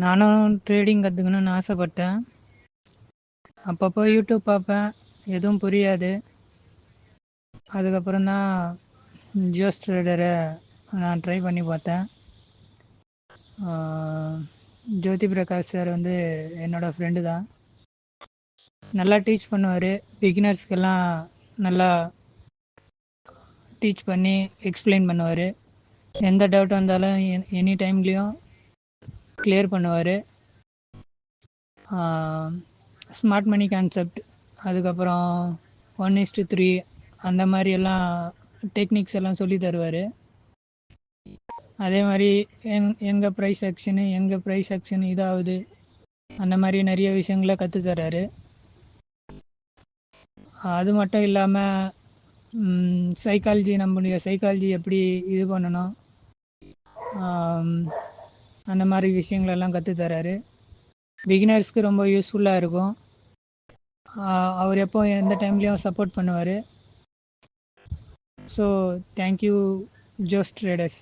நானும் ட்ரேடிங் கற்றுக்கணுன்னு ஆசைப்பட்டேன். அப்பப்போ யூடியூப் பார்ப்பேன், எதுவும் புரியாது. அதுக்கப்புறம் தான் ஜியோஸ் ட்ரேடரை நான் ட்ரை பண்ணி பார்த்தேன். ஜோதி பிரகாஷ் சார் வந்து என்னோடய ஃப்ரெண்டு தான். நல்லா டீச் பண்ணுவார். பிகினர்ஸ்க்கெல்லாம் நல்லா டீச் பண்ணி எக்ஸ்பிளைன் பண்ணுவார். எந்த டவுட் வந்தாலும் எனி டைம்லேயும் கிளியர் பண்ணுவார். ஸ்மார்ட் மணி கான்செப்ட், அதுக்கப்புறம் 1:3 அந்த மாதிரி எல்லாம் டெக்னிக்ஸ் எல்லாம் சொல்லி தருவார். அதே மாதிரி எங்கள் ப்ரைஸ் ஆக்ஷன் இதாகுது, அந்த மாதிரி நிறைய விஷயங்களை கற்றுத்தராரு. அது மட்டும் இல்லாமல் சைக்காலஜி, நம்முடைய சைக்காலஜி எப்படி இது பண்ணணும், அந்த மாதிரி விஷயங்களெல்லாம் கற்றுத்தராரு. பிகினர்ஸ்க்கு ரொம்ப யூஸ்ஃபுல்லாக இருக்கும். அவர் எப்போ எந்த டைம்லேயும் சப்போர்ட் பண்ணுவார். So thank you Jose traders.